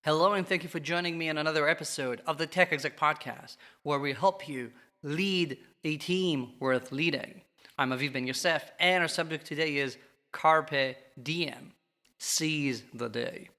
Hello, and thank you for joining me on another episode of the Tech Exec podcast, where we help you lead a team worth leading. I'm Aviv Ben-Yosef, and our subject today is Carpe Diem, seize the day.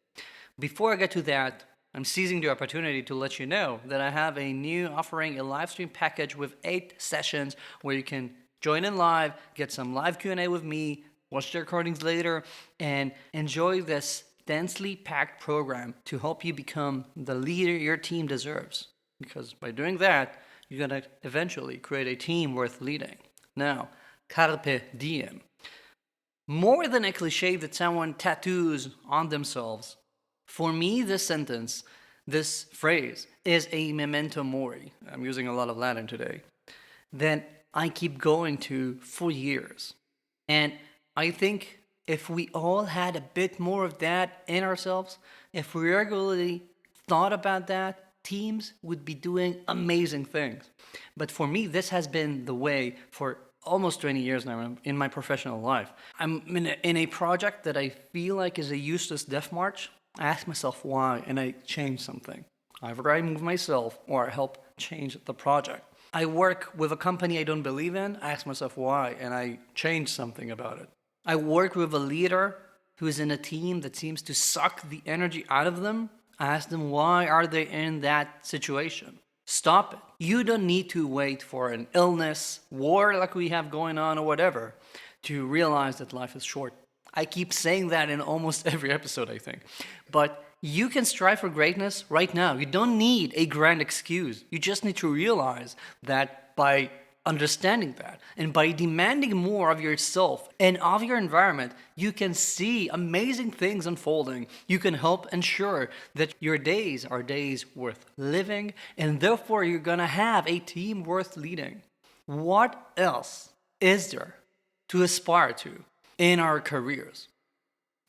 Before I get to that, I'm seizing the opportunity to let you know that I have a new offering, a live stream package with 8 sessions where you can join in live, get some live Q&A with me, watch the recordings later, and enjoy this densely packed program to help you become the leader your team deserves. Because by doing that, you're going to eventually create a team worth leading. Now, Carpe Diem. More than a cliche that someone tattoos on themselves, for me, this sentence, this phrase, is a memento mori. I'm using a lot of Latin today. That I keep going to for years. And I think if we all had a bit more of that in ourselves, if we regularly thought about that, teams would be doing amazing things. But for me, this has been the way for almost 20 years now in my professional life. I'm in a project that I feel like is a useless death march. I ask myself why, and I change something. Either I move myself or I help change the project. I work with a company I don't believe in. I ask myself why, and I change something about it. I work with a leader who is in a team that seems to suck the energy out of them. I ask them, why are they in that situation? Stop it. You don't need to wait for an illness, war like we have going on or whatever, to realize that life is short. I keep saying that in almost every episode, I think. But you can strive for greatness right now. You don't need a grand excuse. You just need to realize that by understanding that and by demanding more of yourself and of your environment, you can see amazing things unfolding. You can help ensure that your days are days worth living, and therefore you're going to have a team worth leading. What else is there to aspire to in our careers?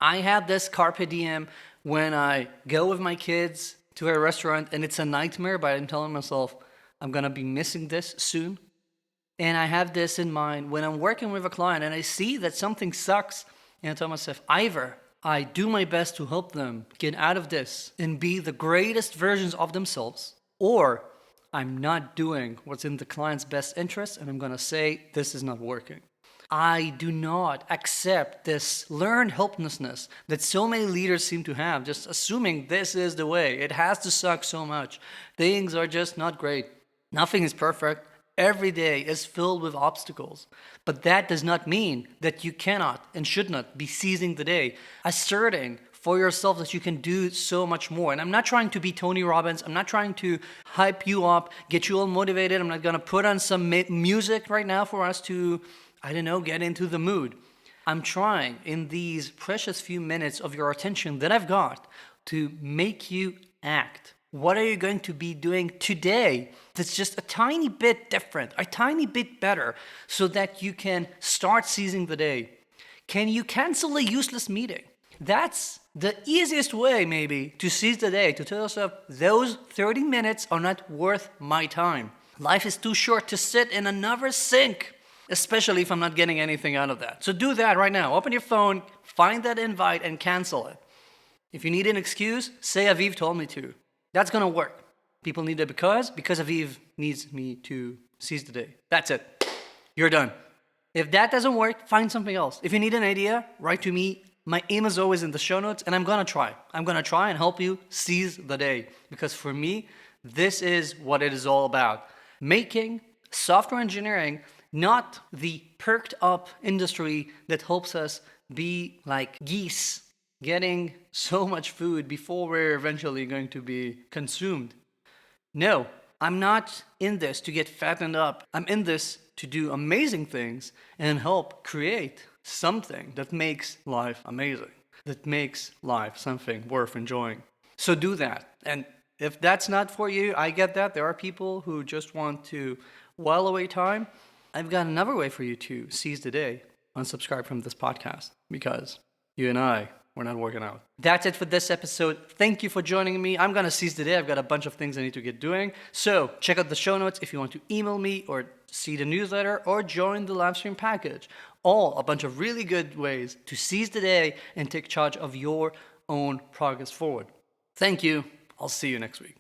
I have this Carpe Diem when I go with my kids to a restaurant and it's a nightmare, but I'm telling myself I'm going to be missing this soon. And I have this in mind when I'm working with a client and I see that something sucks, and I tell myself, either I do my best to help them get out of this and be the greatest versions of themselves, or I'm not doing what's in the client's best interest and I'm going to say, this is not working. I do not accept this learned helplessness that so many leaders seem to have, just assuming this is the way. It has to suck so much. Things are just not great. Nothing is perfect. Every day is filled with obstacles. But that does not mean that you cannot and should not be seizing the day, asserting for yourself that you can do so much more. And I'm not trying to be Tony Robbins. I'm not trying to hype you up, get you all motivated. I'm not going to put on some music right now for us to, get into the mood. I'm trying in these precious few minutes of your attention that I've got to make you act. What are you going to be doing today that's just a tiny bit different, a tiny bit better, so that you can start seizing the day? Can you cancel a useless meeting? That's the easiest way, maybe, to seize the day, to tell yourself, those 30 minutes are not worth my time. Life is too short to sit in another sink, especially if I'm not getting anything out of that. So do that right now. Open your phone, find that invite, and cancel it. If you need an excuse, say Aviv told me to. That's going to work. People need it because Aviv needs me to seize the day. That's it. You're done. If that doesn't work, find something else. If you need an idea, write to me. My email is always in the show notes, and I'm going to try. I'm going to try and help you seize the day. Because for me, this is what it is all about. Making software engineering not the perked up industry that helps us be like geese, getting so much food before we're eventually going to be consumed. No, I'm not in this to get fattened up. I'm in this to do amazing things and help create something that makes life amazing, that makes life something worth enjoying. So do that. And if that's not for you, I get that. There are people who just want to while away time. I've got another way for you to seize the day. Unsubscribe from this podcast because you and I, we're not working out. That's it for this episode. Thank you for joining me. I'm going to seize the day. I've got a bunch of things I need to get doing. So check out the show notes if you want to email me or see the newsletter or join the live stream package. All a bunch of really good ways to seize the day and take charge of your own progress forward. Thank you. I'll see you next week.